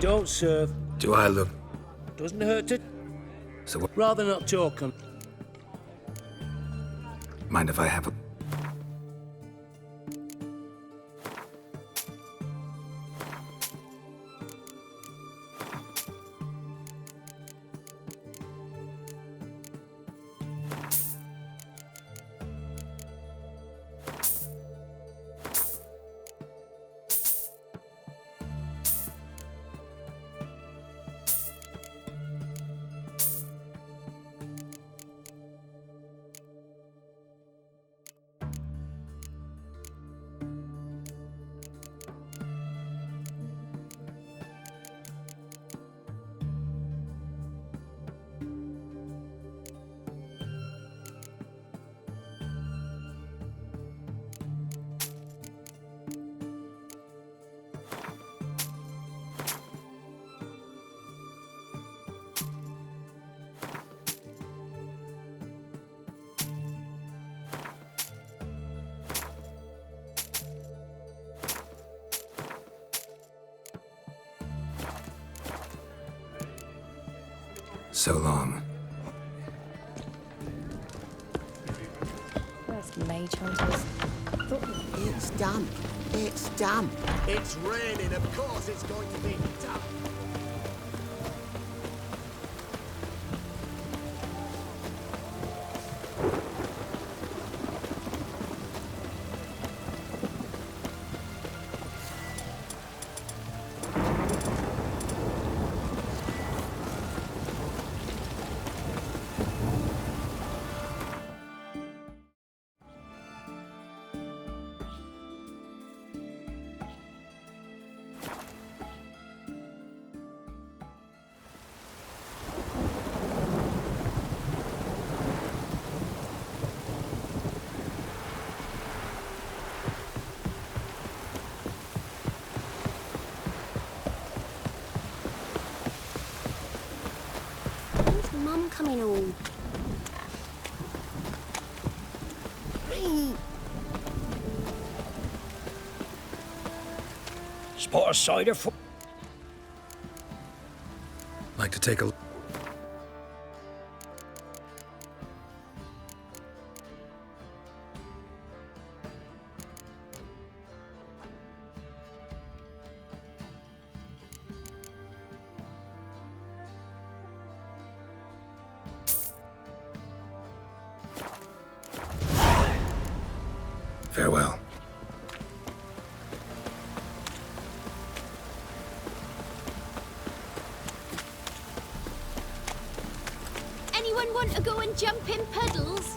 don't serve. Do I look... Doesn't hurt to... So what? Rather not talk on... Mind if I have a... So long. Where's Mage Hunters? It's damp. It's damp. It's raining, of course it's going to be damp. Mum coming home. Spot a cider for... Like to take a... Farewell. Anyone want to go and jump in puddles?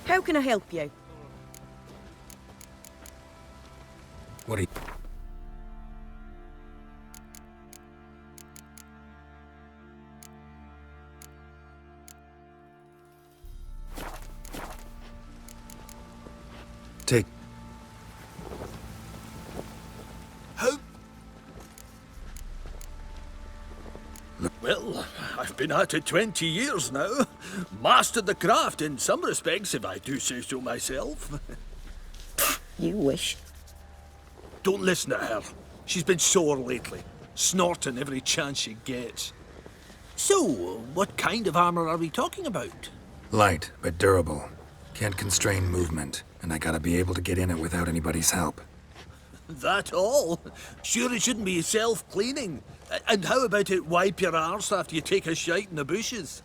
How can I help you? What do you... Take... Well, I've been at it 20 years now. Mastered the craft in some respects, if I do say so myself. You wish. Don't listen to her. She's been sore lately, snorting every chance she gets. So, what kind of armor are we talking about? Light, but durable. Can't constrain movement, and I gotta be able to get in it without anybody's help. That all? Sure it shouldn't be self-cleaning. And how about it wipe your arse after you take a shite in the bushes?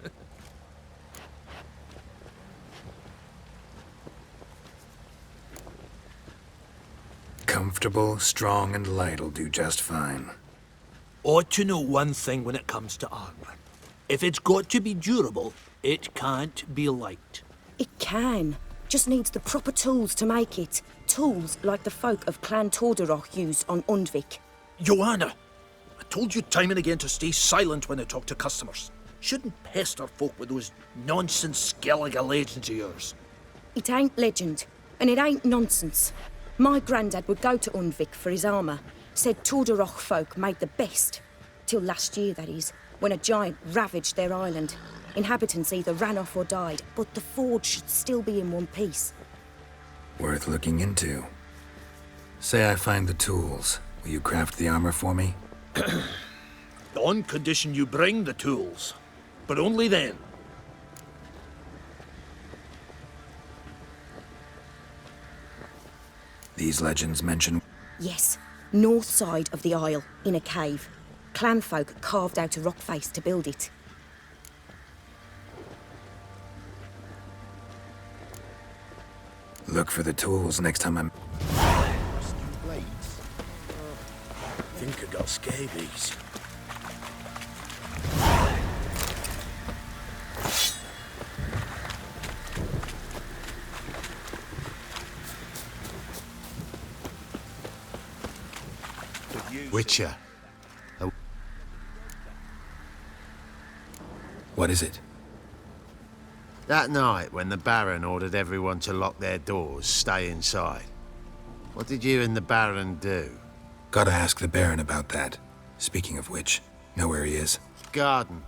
Comfortable, strong, and light'll do just fine. Ought to know one thing when it comes to armor. If it's got to be durable, it can't be light. It can. Just needs the proper tools to make it. Tools like the folk of Clan Torderoch use on Undvik. Joanna, I told you time and again to stay silent when I talk to customers. Shouldn't pester folk with those nonsense Skellige legends of yours. It ain't legend, and it ain't nonsense. My granddad would go to Undvik for his armour. Said Tordarroch folk made the best. Till last year, that is, when a giant ravaged their island. Inhabitants either ran off or died, but the forge should still be in one piece. Worth looking into. Say I find the tools. Will you craft the armor for me? On condition you bring the tools. But only then. These legends mention... Yes, north side of the isle, in a cave. Clanfolk carved out a rock face to build it. Look for the tools next time I'm... Blades. I think I got scabies. Witcher. What is it? That night when the Baron ordered everyone to lock their doors, stay inside. What did you and the Baron do? Gotta ask the Baron about that. Speaking of which, know where he is? Garden.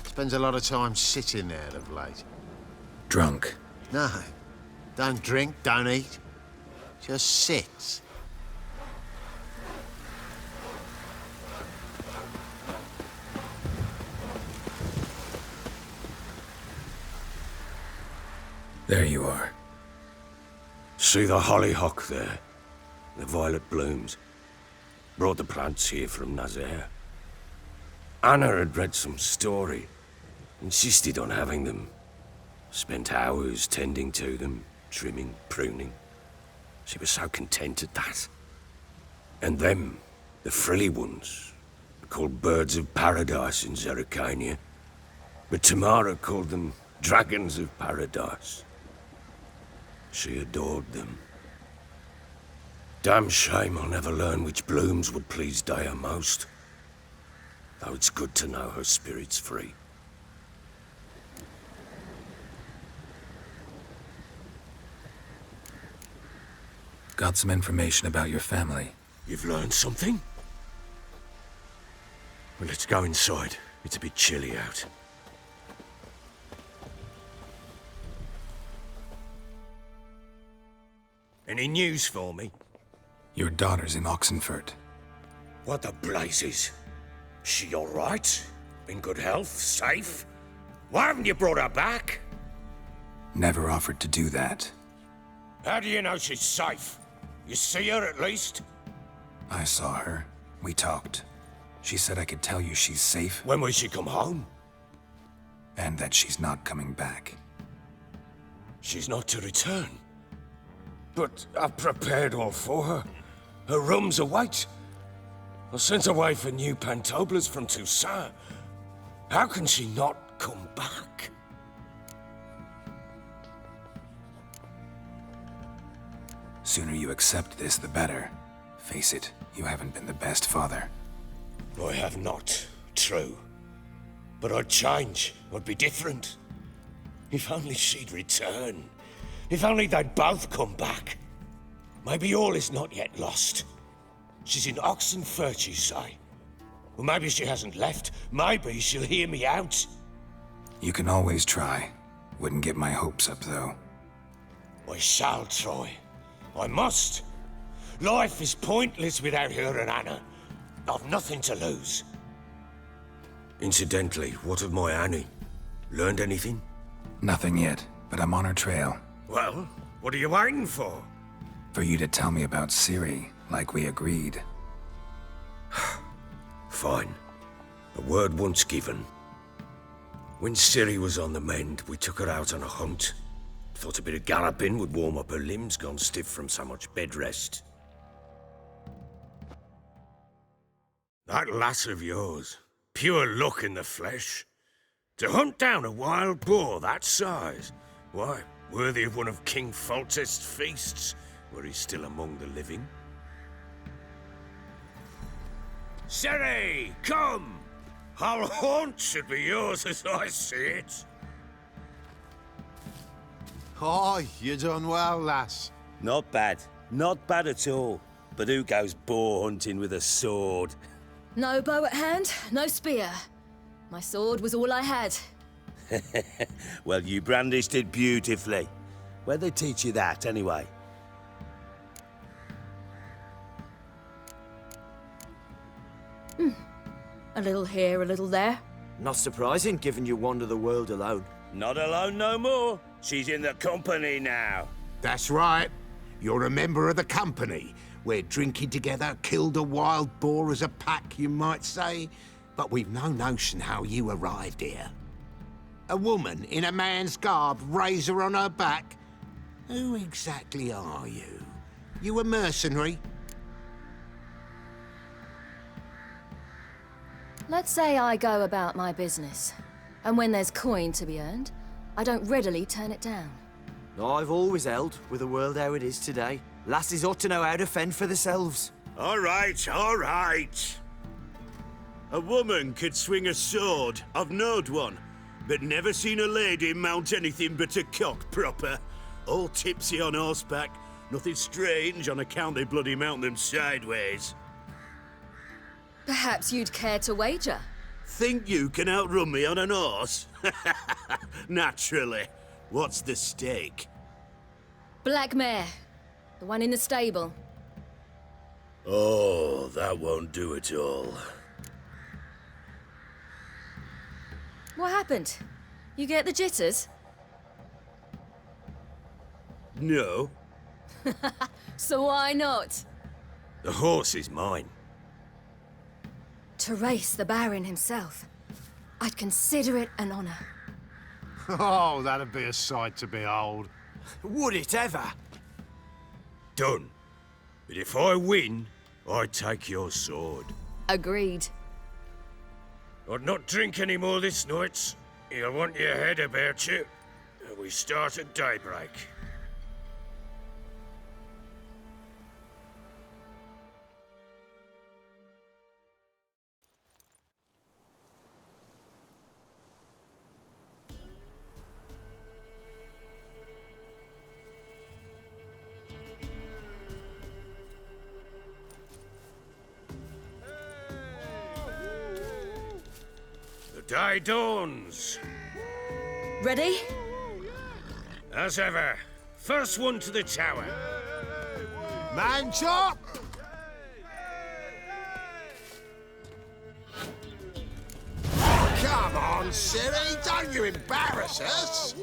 Spends a lot of time sitting there of late. Drunk. No. Don't drink, don't eat. Just sits. There you are. See the hollyhock there? The violet blooms. Brought the plants here from Nazaire. Anna had read some story. Insisted on having them. Spent hours tending to them, trimming, pruning. She was so content at that. And them, the frilly ones, called birds of paradise in Zerrikania. But Tamara called them dragons of paradise. She adored them. Damn shame I'll never learn which blooms would please Daya most. Though it's good to know her spirit's free. Got some information about your family. You've learned something? Well, let's go inside. It's a bit chilly out. Any news for me? Your daughter's in Oxenfurt. What the blazes? She all right? In good health? Safe? Why haven't you brought her back? Never offered to do that. How do you know she's safe? You see her at least? I saw her. We talked. She said I could tell you she's safe When will she come home? and that she's not coming back. She's not to return. But I've prepared all for her. Her room's await. I sent away for new pantoblas from Toussaint. How can she not come back? Sooner you accept this, the better. Face it, you haven't been the best father. I have not, true. But I'd change, I'd be different. If only she'd return. If only they'd both come back. Maybe all is not yet lost. She's in Oxenfurt, you say? Well, maybe she hasn't left. Maybe she'll hear me out. You can always try. Wouldn't get my hopes up, though. I shall try. I must. Life is pointless without her and Anna. I've nothing to lose. Incidentally, what of my Annie? Learned anything? Nothing yet, but I'm on her trail. Well, what are you waiting for? For you to tell me about Ciri, like we agreed. Fine. A word once given. When Ciri was on the mend, we took her out on a hunt. Thought a bit of galloping would warm up her limbs gone stiff from so much bed rest. That lass of yours, pure luck in the flesh. To hunt down a wild boar that size, why, worthy of one of King Foltest's feasts, were he still among the living. Ciri, come! Whole haunt should be yours as I see it. Oh, you done well, lass. Not bad. Not bad at all. but who goes boar hunting with a sword? No bow at hand, no spear. My sword was all I had. Well, you brandished it beautifully. Where'd they teach you that, anyway? A little here, a little there. Not surprising, given you wander the world alone. Not alone no more. She's in the company now. That's right. You're a member of the company. We're drinking together, killed a wild boar as a pack, you might say. But we've no notion how you arrived here. A woman in a man's garb, razor on her back. Who exactly are you? You a mercenary? Let's say I go about my business. And when there's coin to be earned, I don't readily turn it down. I've always held, with the world how it is today, lasses ought to know how to fend for themselves. All right, all right. A woman could swing a sword. I've knowed one, but never seen a lady mount anything but a cock proper. All tipsy on horseback. Nothing strange on account they bloody mount them sideways. Perhaps you'd care to wager? Think you can outrun me on an horse? Naturally. What's the stake? Black mare. The one in the stable. Oh, that won't do it all. What happened? You get the jitters? No. So why not? The horse is mine. To race the Baron himself. I'd consider it an honor. Oh, that'd be a sight to behold. Would it ever? Done. But if I win, I take your sword. Agreed. I'd not drink any more this night. You'll want your head about you. We start at daybreak. The day dawns. Ready? As ever, first one to the tower. Man chop! Come on, silly, don't you embarrass us!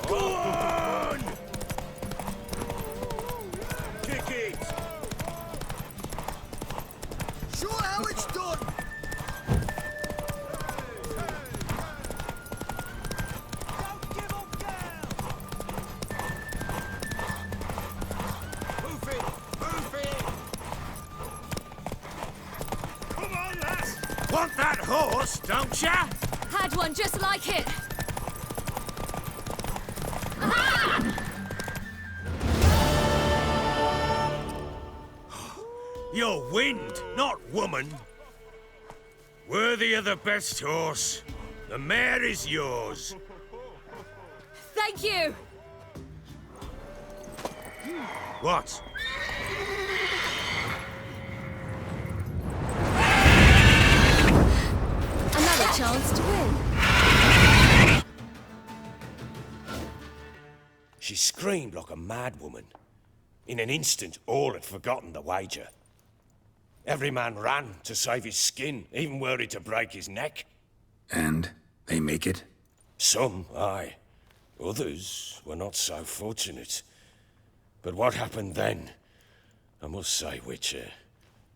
Go on! Kick it! Show how it's done! Want that horse, don't ya? Had one just like it. You're wind, not woman. Worthy of the best horse. The mare is yours. Thank you. What? Another chance to win. She screamed like a mad woman. In an instant, all had forgotten the wager. Every man ran to save his skin, even worried to break his neck. And they make it? Some, aye. Others were not so fortunate. But what happened then? I must say, Witcher,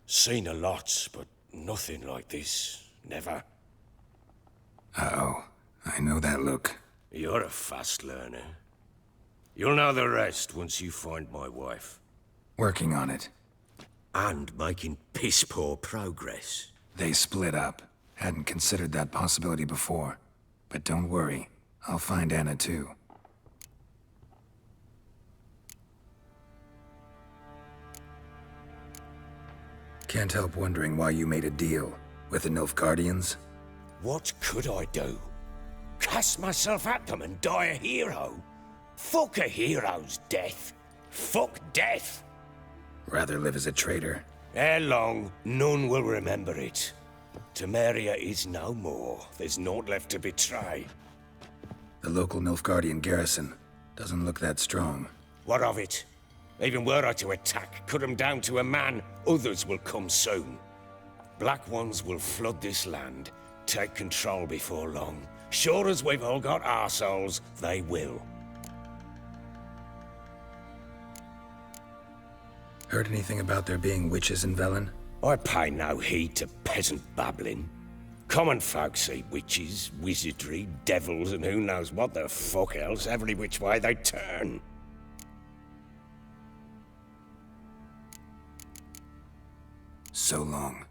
seen a lot, but nothing like this. Never. Uh-oh. I know that look. You're a fast learner. You'll know the rest once you find my wife. Working on it. And making piss-poor progress. They split up. Hadn't considered that possibility before. But don't worry. I'll find Anna too. Can't help wondering why you made a deal with the Nilfgaardians. What could I do? Cast myself at them and die a hero? Fuck a hero's death. Fuck death. Rather live as a traitor. Ere long, none will remember it. Temeria is no more. There's naught left to betray. The local Nilfgaardian garrison doesn't look that strong. What of it? Even were I to attack, cut them down to a man, others will come soon. Black Ones will flood this land, take control before long. Sure as we've all got arseholes, they will. Heard anything about there being witches in Velen? I pay no heed to peasant babbling. Common folk see witches, wizardry, devils, and who knows what the fuck else every which way they turn. So long.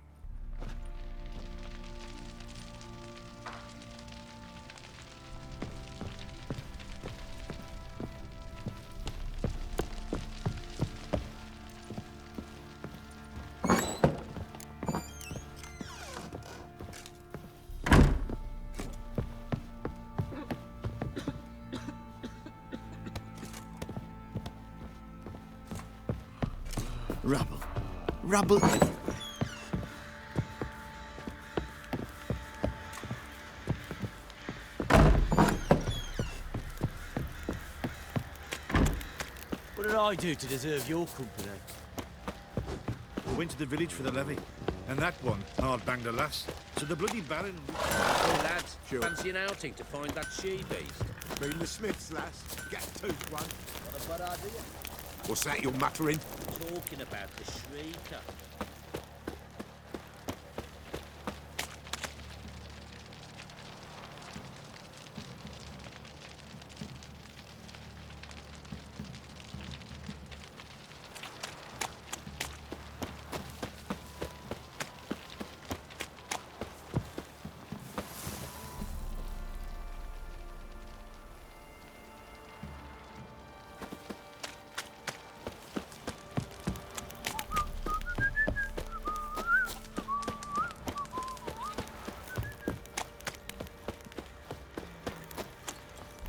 Rubble. Rubble everywhere. What did I do to deserve your company? We went to the village for the levy, and that one hard banged a lass. So the bloody Baron... Oh, lads, Sure. fancy an outing to find that she-beast? Been the Smiths, lass. Get tooth one. What a bad idea. What's that you're muttering? Talking about the Shrieker.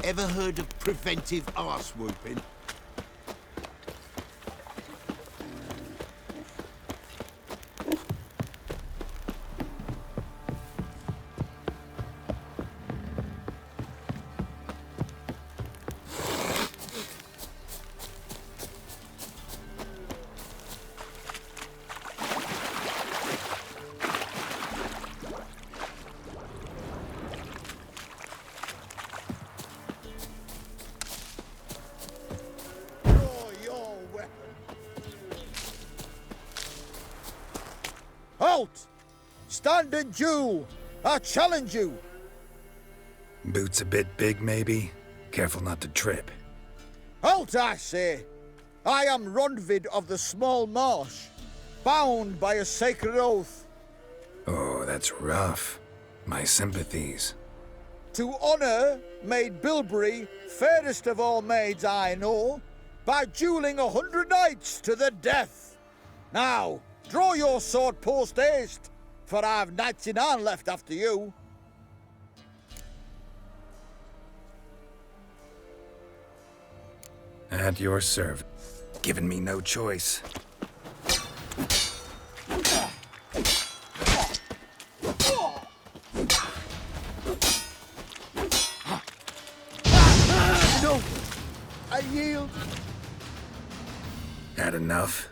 Ever heard of preventive arse whooping? Halt! Stand and Jew! I challenge you! Boots a bit big, maybe? Careful not to trip. Halt, I say! I am Ronvid of the Small Marsh, bound by a sacred oath. Oh, that's rough. My sympathies. To honor Maid Bilberry, fairest of all maids I know, by dueling 100 knights to the death. Now, draw your sword post haste, for I've 99 left after you. At your service. Given me no choice. No! I yield. Had enough?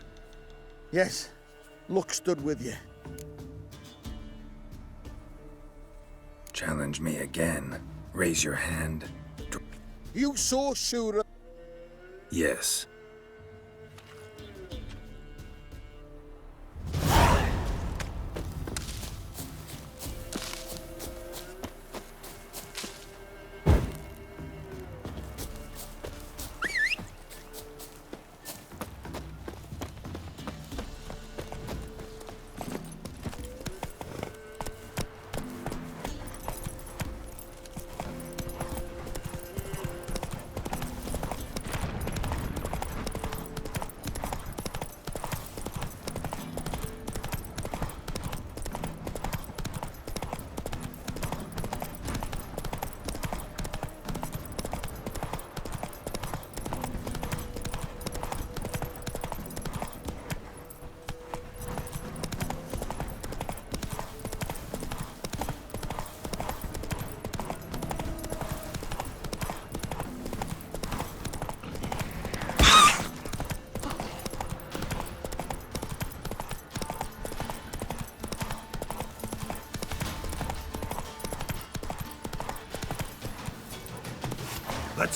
Yes, luck stood with you. Challenge me again. Raise your hand. You so sure? Yes.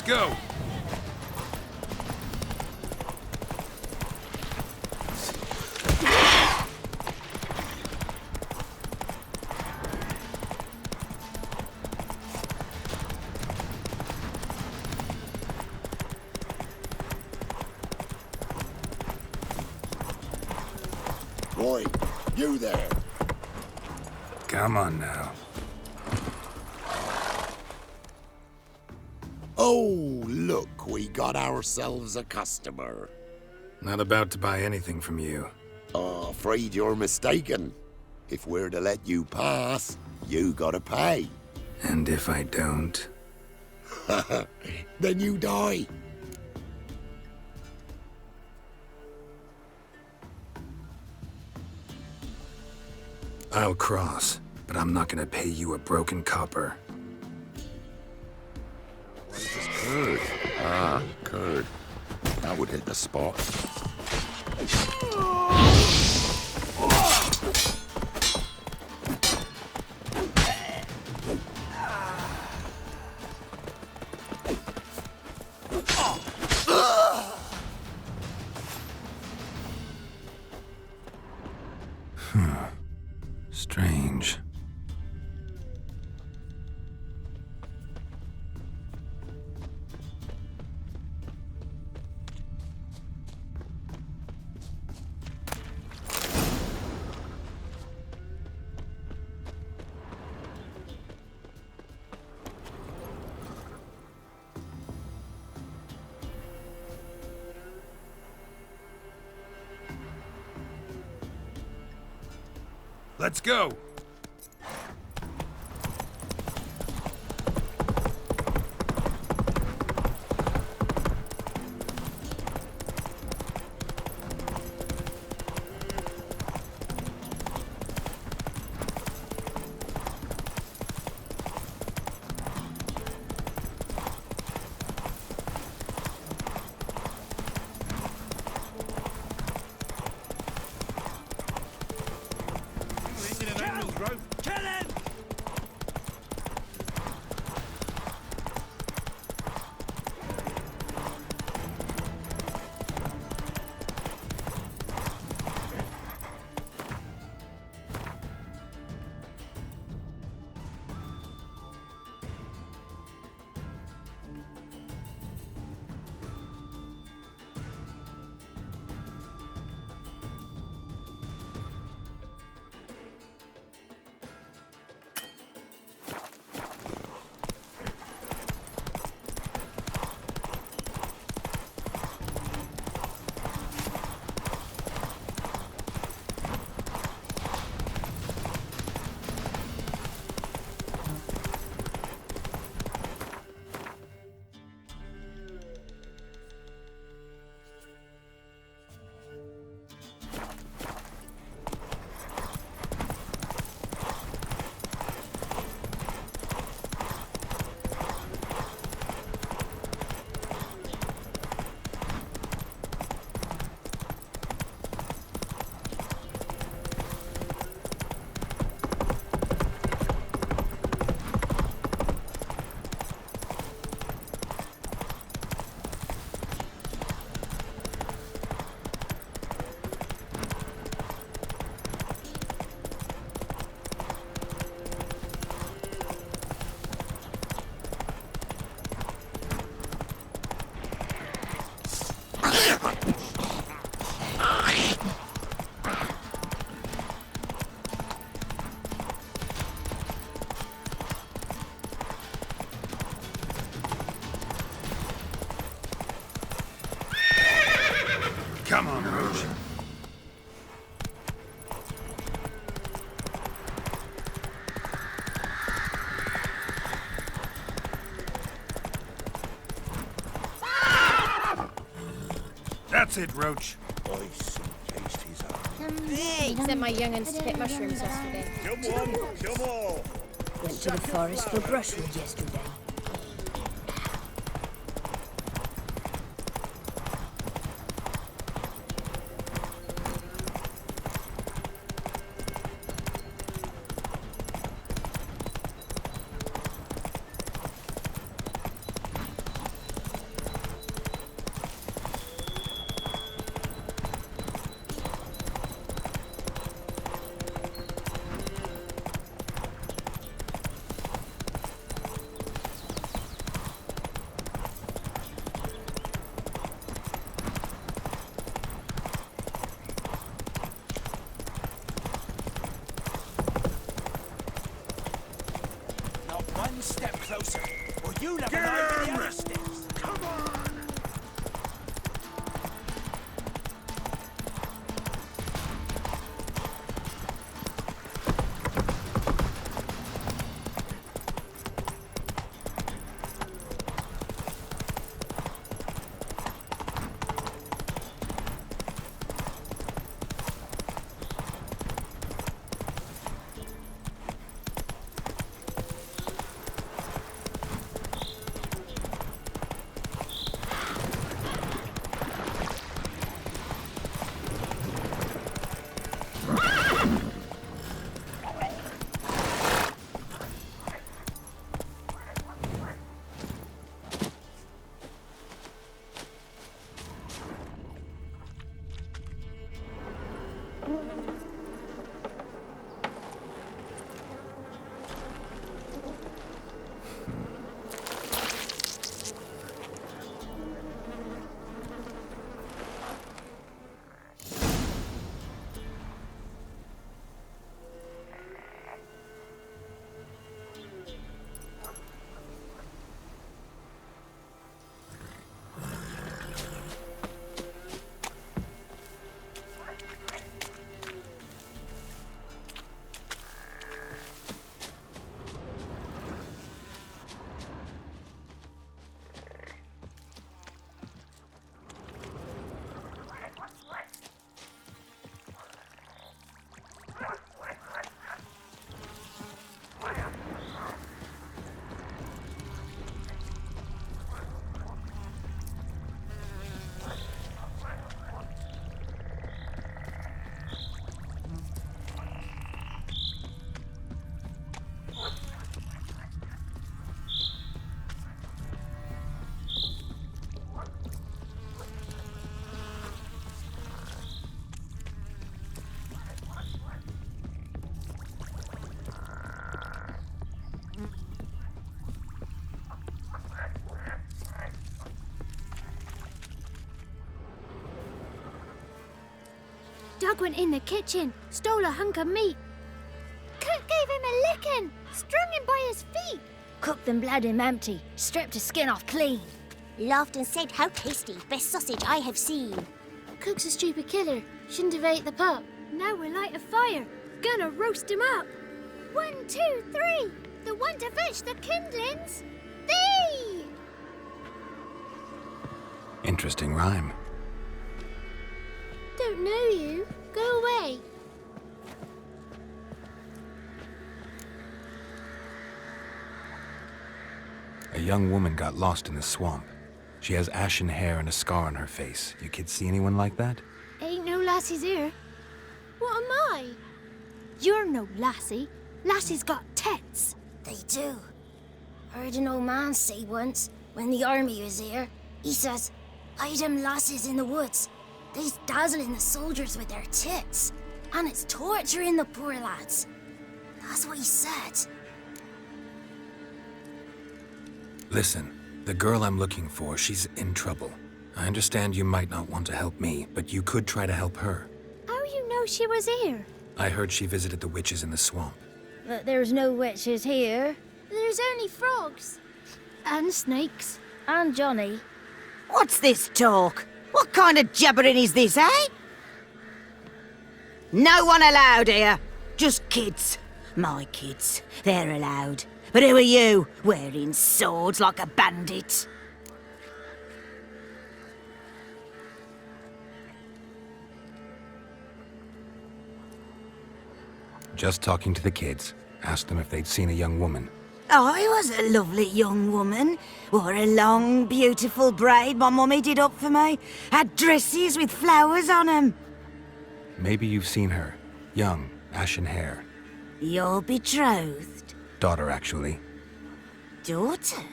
go! Roy, you there. Come on now. Oh, look, we got ourselves a customer. Not about to buy anything from you. Oh, afraid you're mistaken. If we're to let you pass, you gotta pay. And if I don't? Then you die. I'll cross, but I'm not gonna pay you a broken copper. What is this curd? Ah, curd. That would hit the spot. Strange. Let's go! Come on, Rouge. That's it, Roach. Nice and tasty, sir. Hey, sent my young'uns to pick mushrooms yesterday. Come on, come on. Went to the forest for brushwood yesterday. Doug went in the kitchen, stole a hunk of meat. Cook gave him a licking, strung him by his feet. Cooked and bled him empty, stripped his skin off clean. Laughed and said, how tasty, best sausage I have seen. Cook's a stupid killer, shouldn't have ate the pup. Now we'll light a fire, gonna roast him up. 1, 2, 3, the one to fetch the kindlings. Thee! Interesting rhyme. Don't know you. Go away. A young woman got lost in the swamp. She has ashen hair and a scar on her face. You kids see anyone like that? Ain't no lassies here. What am I? You're no lassie. Lassie's got tits. They do. Heard an old man say once, when the army was here, he says, "Hide them lasses in the woods. They's dazzling the soldiers with their tits, and it's torturing the poor lads." That's what he said. Listen, the girl I'm looking for, she's in trouble. I understand you might not want to help me, but you could try to help her. How you know she was here? I heard she visited the witches in the swamp. But there's no witches here. There's only frogs. And snakes. And Johnny. What's this talk? What kind of jabbering is this, eh? No one allowed here. Just kids. My kids. They're allowed. But who are you, wearing swords like a bandit? Just talking to the kids. Asked them if they'd seen a young woman. I was a lovely young woman. Wore a long, beautiful braid my mummy did up for me. Had dresses with flowers on 'em. Maybe you've seen her. Young, ashen hair. Your betrothed? Daughter, actually. Daughter?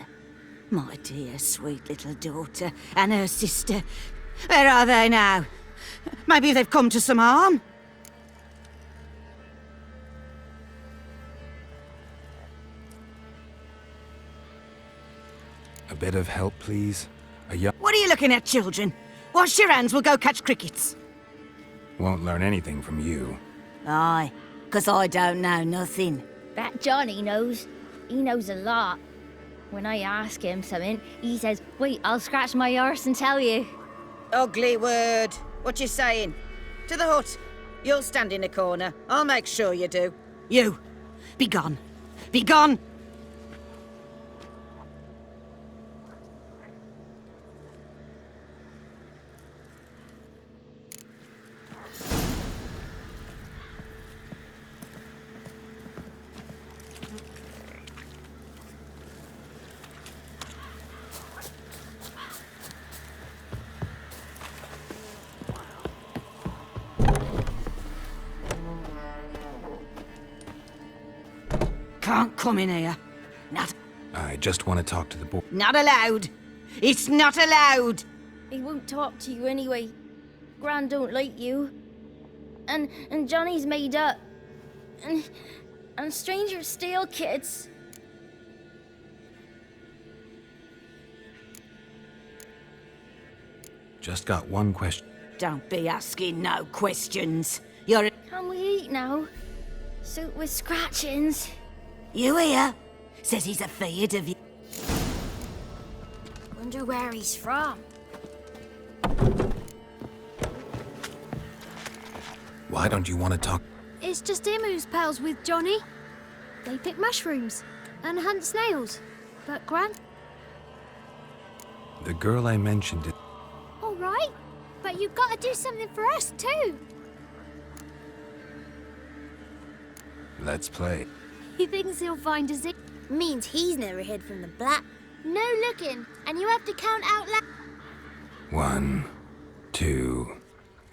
My dear, sweet little daughter. And her sister. Where are they now? Maybe they've come to some harm? A bit of help, please? A young... What are you looking at, children? Wash your hands, we'll go catch crickets. Won't learn anything from you. Aye, 'cause I don't know nothing. That Johnny knows. He knows a lot. When I ask him something, he says, "Wait, I'll scratch my arse and tell you." Ugly word. What you saying? To the hut. You'll stand in a corner. I'll make sure you do. You, be gone. Be gone! Can't come in here. Not... I just want to talk to the boy. Not allowed. It's not allowed. He won't talk to you anyway. Gran don't like you. And Johnny's made up. And strangers steal kids. Just got one question. Don't be asking no questions. You're... Can we eat now? Soup with scratchings. You here? Says he's afeard of you. Wonder where he's from. Why don't you want to talk? It's just him who's pals with Johnny. They pick mushrooms and hunt snails. But Gran... The girl I mentioned it. All right, but you've got to do something for us too. Let's play. He thinks he'll find us. Means he's never hid from the black. No looking, and you have to count out loud. 1, 2,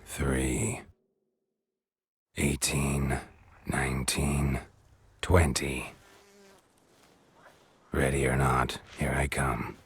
3, 18, 19, 20. Ready or not, here I come.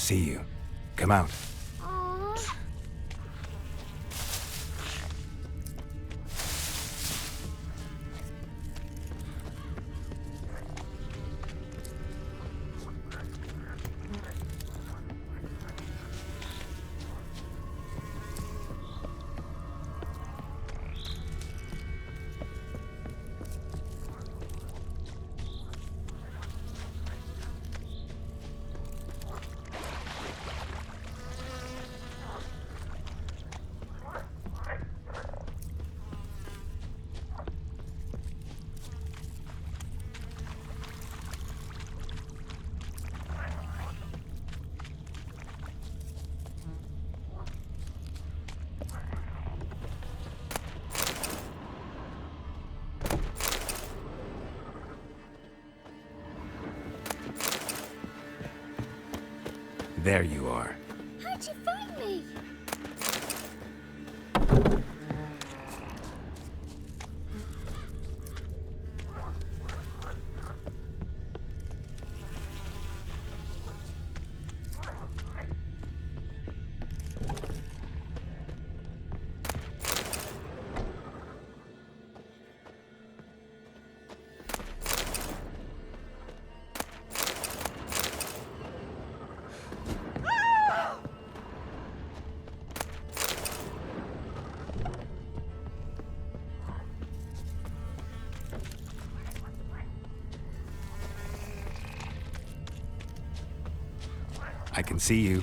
see you. Come out. There you are. How'd you find me? I can see you.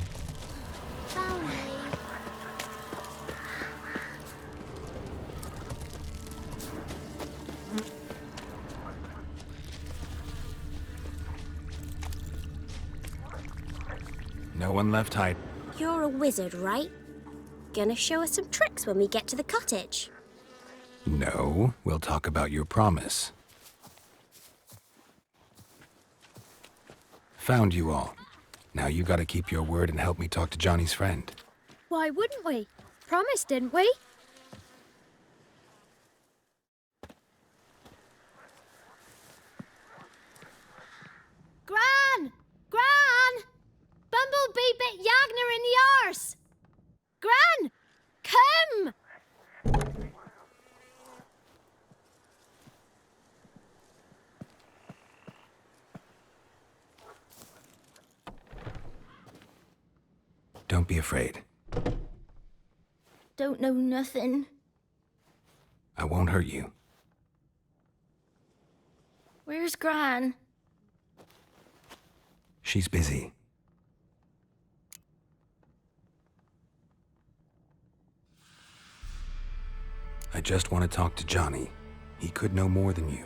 Found me. No one left hide. You're a wizard, right? Gonna show us some tricks when we get to the cottage. No, we'll talk about your promise. Found you all. Now you gotta keep your word and help me talk to Johnny's friend. Why wouldn't we? Promised, didn't we? Gran! Gran! Bumblebee bit Yagner in the arse! Gran! Come! Don't be afraid. Don't know nothing. I won't hurt you. Where's Gran? She's busy. I just want to talk to Johnny. He could know more than you.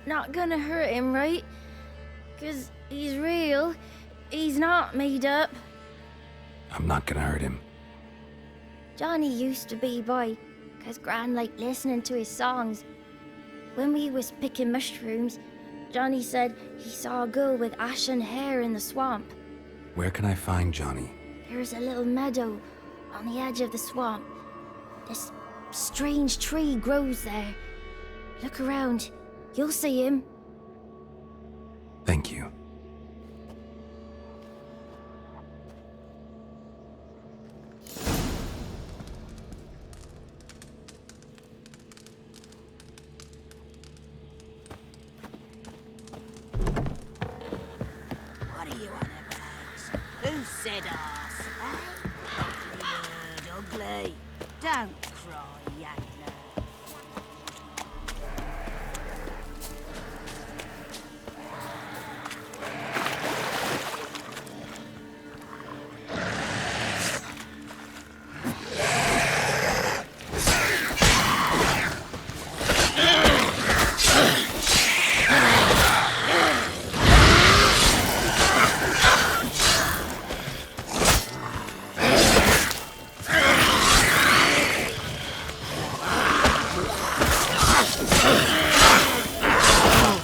Not gonna hurt him, right? 'Cause he's real. He's not made up. I'm not gonna hurt him. Johnny used to be boy, 'cause Gran liked listening to his songs. When we was picking mushrooms, Johnny said he saw a girl with ashen hair in the swamp. Where can I find Johnny? There's a little meadow on the edge of the swamp. This strange tree grows there. Look around. You'll see him. Thank you. What are you on about? Who said arse, eh? Ugly word, ugly. Don't cry, Yagner.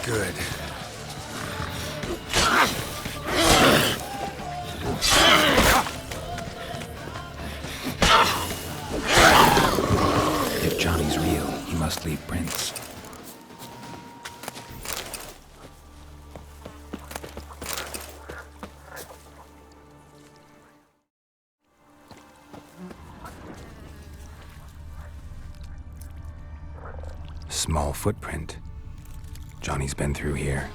Good. If Johnny's real, he must leave prints. Small footprint. Johnny's been through here.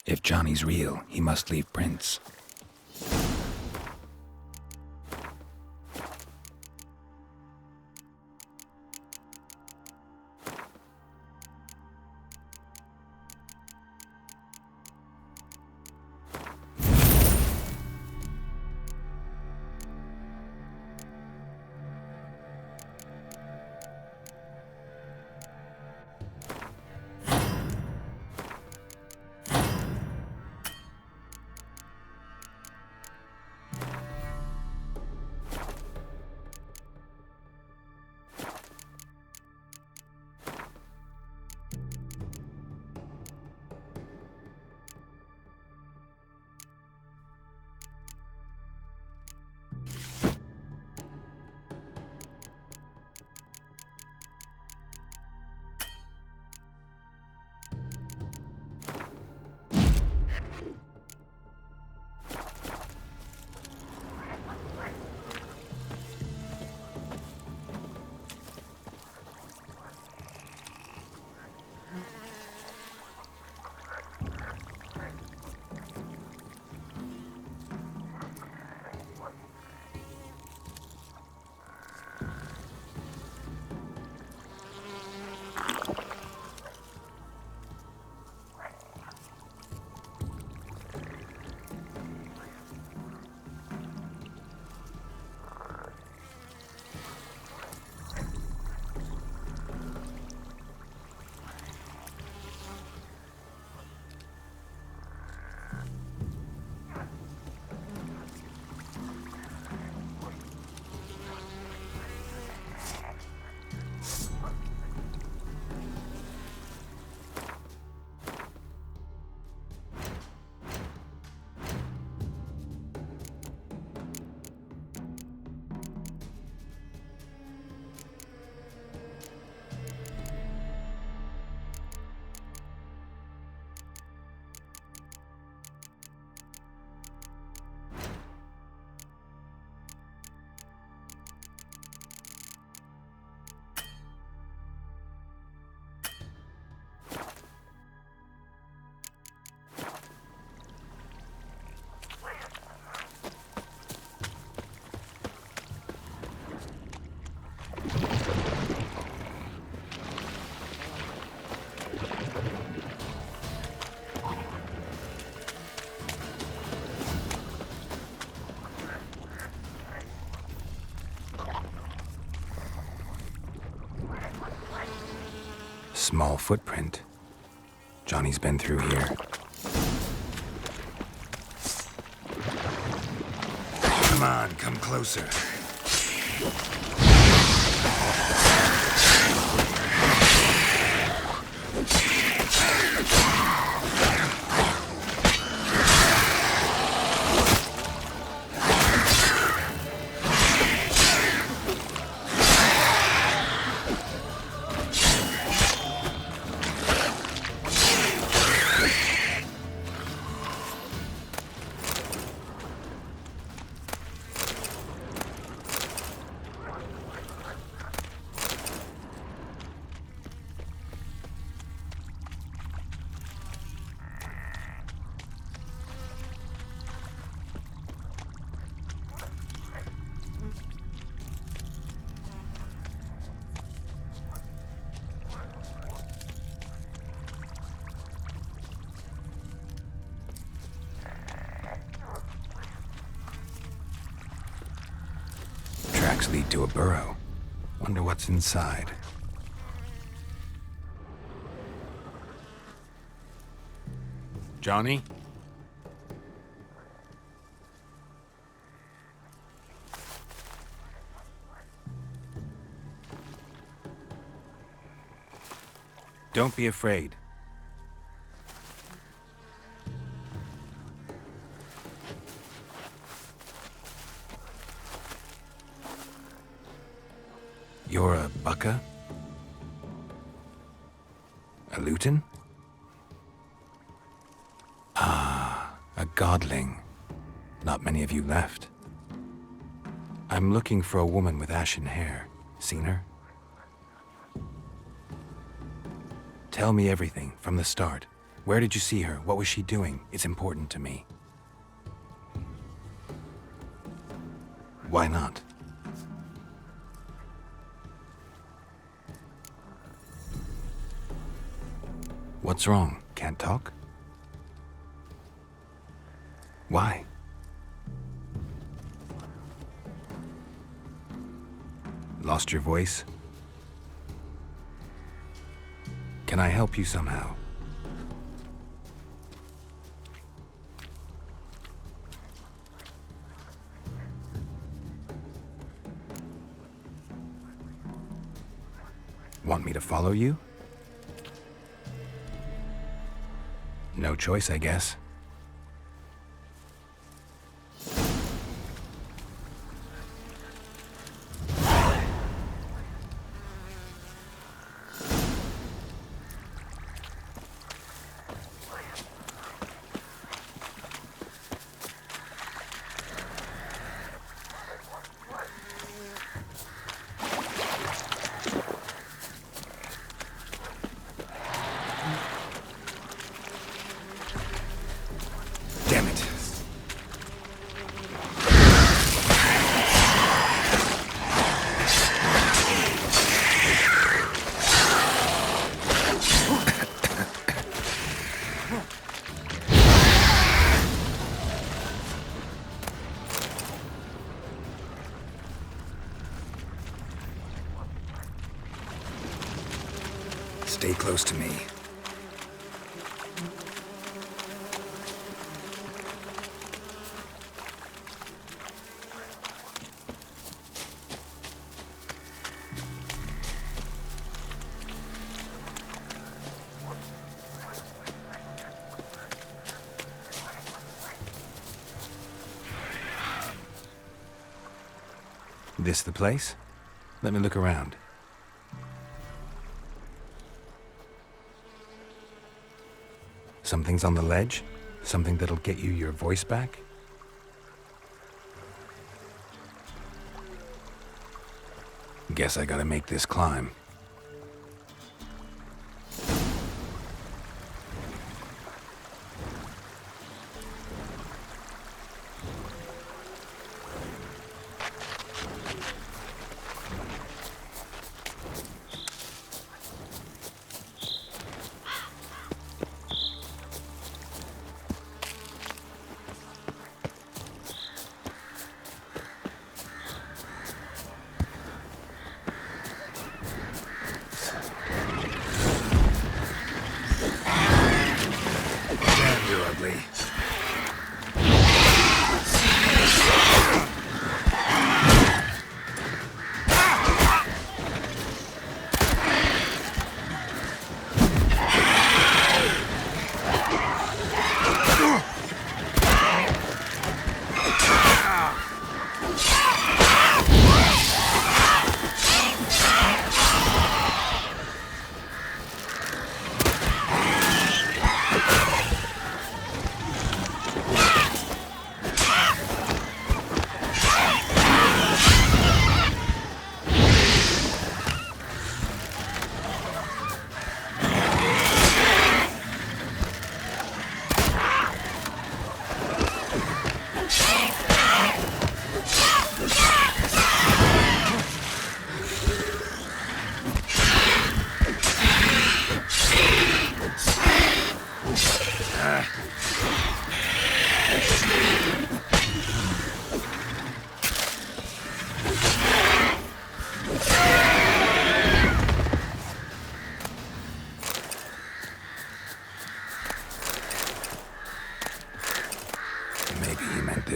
If Johnny's real, he must leave prints. small footprint. Johnny's been through here. Come on, come closer. Tracks lead to a burrow. Wonder what's inside. Johnny? Don't be afraid. You're a Bucka? A Luton? Ah, a godling. Not many of you left. I'm looking for a woman with ashen hair. Seen her? Tell me everything, from the start. Where did you see her? What was she doing? It's important to me. Why not? What's wrong? Can't talk? Why? Lost your voice? Can I help you somehow? Want me to follow you? No choice, I guess. Damn it. Stay close to me. This the place? Let me look around. Something's on the ledge? Something that'll get you your voice back? Guess I gotta make this climb.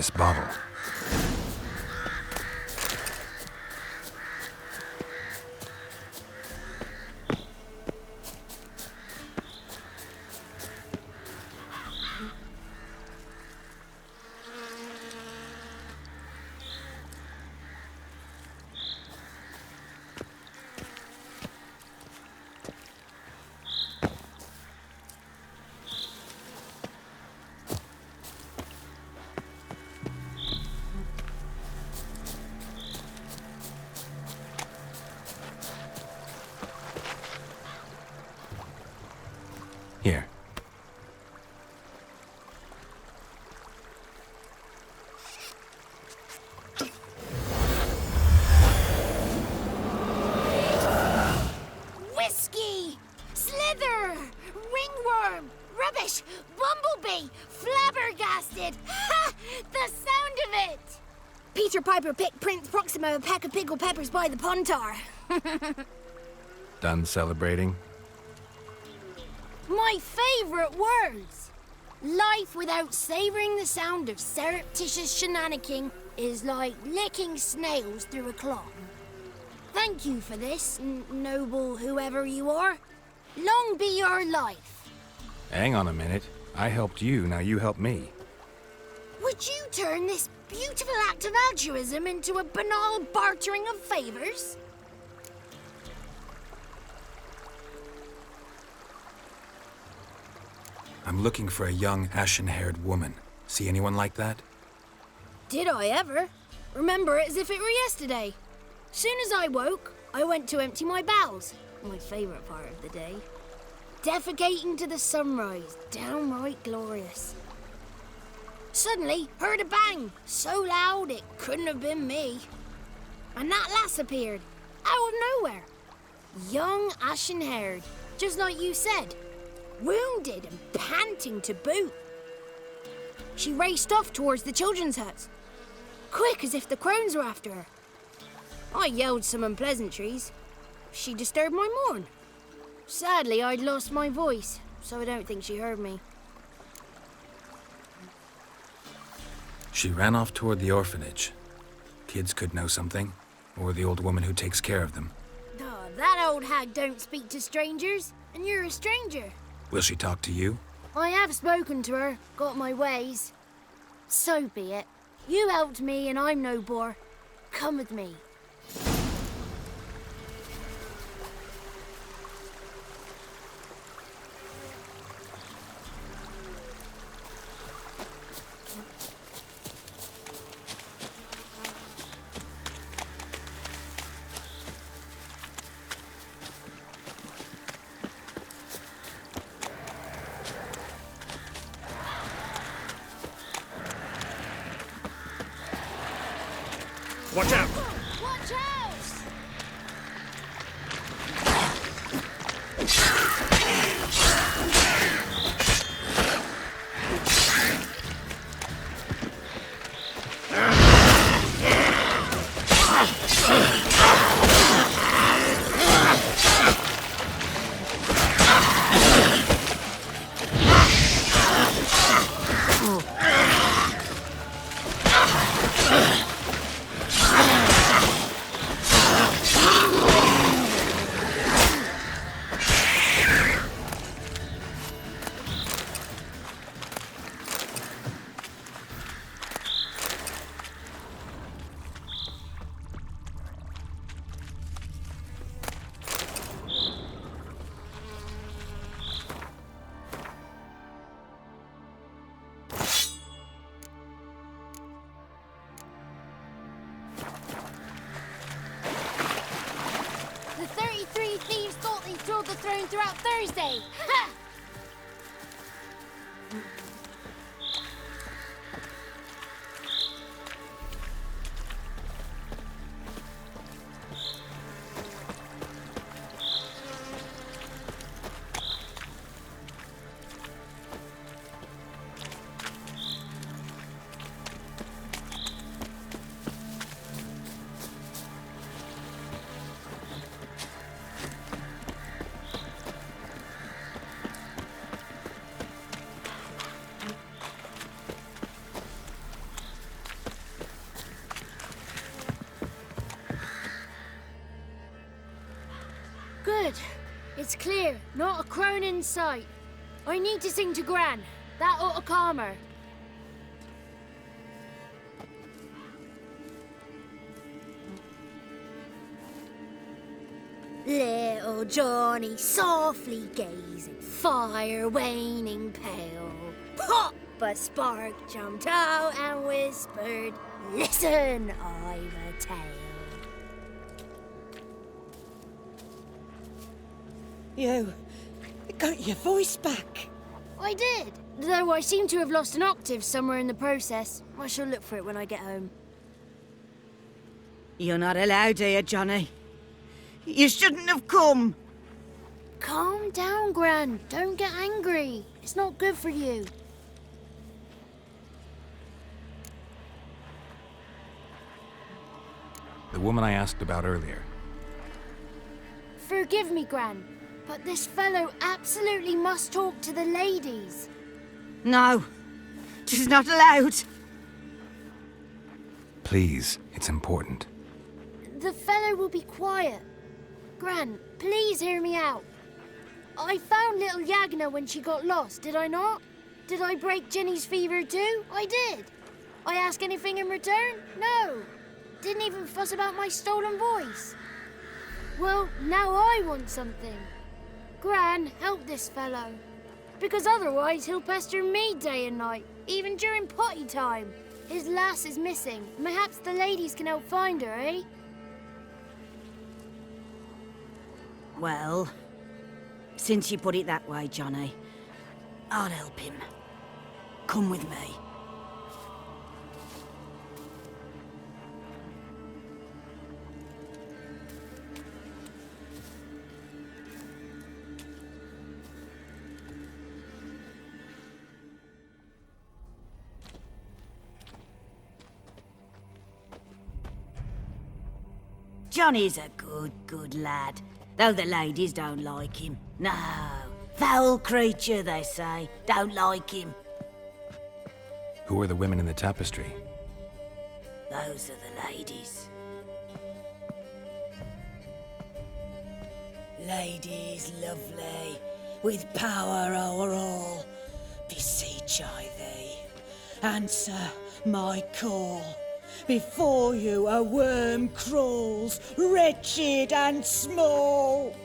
this bottle. Here. Whiskey! Slither! Ringworm! Rubbish! Bumblebee! Flabbergasted! Ha! The sound of it! Peter Piper picked Prince Proximo a pack of pickled peppers by the pontar. Done celebrating? My favourite words! Life without savouring the sound of surreptitious shenanigans is like licking snails through a cloth. Thank you for this, noble whoever you are. Long be your life. Hang on a minute. I helped you, now you help me. Would you turn this beautiful act of altruism into a banal bartering of favours? I'm looking for a young, ashen-haired woman. See anyone like that? Did I ever? Remember it as if it were yesterday. Soon as I woke, I went to empty my bowels. My favourite part of the day. Defecating to the sunrise, downright glorious. Suddenly, heard a bang, so loud it couldn't have been me. And that lass appeared, out of nowhere. Young, ashen-haired, just like you said. Wounded and panting to boot. She raced off towards the children's huts, quick as if the crones were after her. I yelled some unpleasantries. She disturbed my morn. Sadly, I'd lost my voice, so I don't think she heard me. She ran off toward the orphanage. Kids could know something, or the old woman who takes care of them. Oh, that old hag don't speak to strangers, and you're a stranger. Will she talk to you? I have spoken to her, got my ways. So be it. You helped me and I'm no bore. Come with me. Watch out! Watch out! The 33 thieves thought they stole the throne throughout Thursday. Ha! It's clear, not a crone in sight. I need to sing to Gran. That ought to calm her. Little Johnny softly gazing, fire waning pale. Pop! A spark jumped out and whispered, "Listen, I've a tale." You got your voice back. I did, though I seem to have lost an octave somewhere in the process. I shall look for it when I get home. You're not allowed here, Johnny. You shouldn't have come. Calm down, Gran. Don't get angry. It's not good for you. The woman I asked about earlier. Forgive me, Gran, but this fellow absolutely must talk to the ladies. No, she's not allowed. Please, it's important. The fellow will be quiet. Gran, please hear me out. I found little Yagna when she got lost, did I not? Did I break Jenny's fever too? I did. I ask anything in return? No. Didn't even fuss about my stolen voice. Well, now I want something. Gran, help this fellow. Because otherwise he'll pester me day and night, even during potty time. His lass is missing. Perhaps the ladies can help find her, eh? Well, since you put it that way, Johnny, I'll help him. Come with me. Johnny's a good lad, though the ladies don't like him. No, foul creature, they say. Don't like him. Who are the women in the tapestry? Those are the ladies. Ladies lovely, with power o'er all, beseech I thee, answer my call. Before you a worm crawls, wretched and small.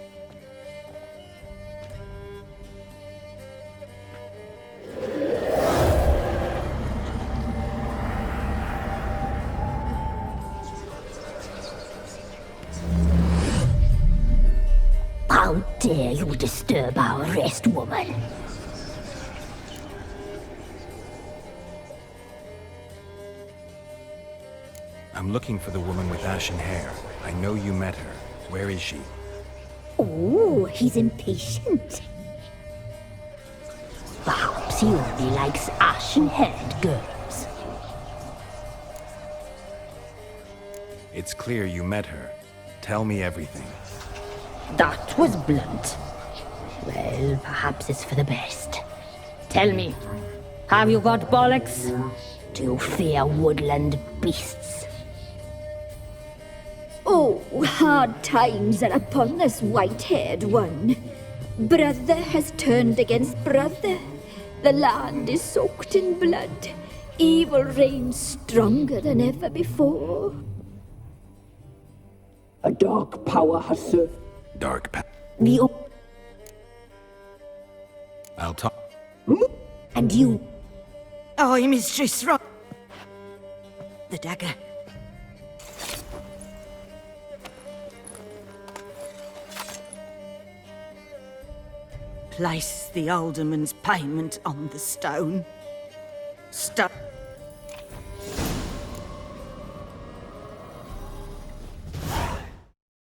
How dare you disturb our rest, woman? I'm looking for the woman with ashen hair. I know you met her. Where is she? Oh, he's impatient. Perhaps he only likes ashen-haired girls. It's clear you met her. Tell me everything. That was blunt. Well, perhaps it's for the best. Tell me, have you got bollocks? Do you fear woodland beasts? Oh, hard times are upon this white-haired one. Brother has turned against brother. The land is soaked in blood. Evil reigns stronger than ever before. A dark power has served. Dark power. I'll talk. And you. Oh, Mistress Rock. The dagger. Place the alderman's payment on the stone. Stop.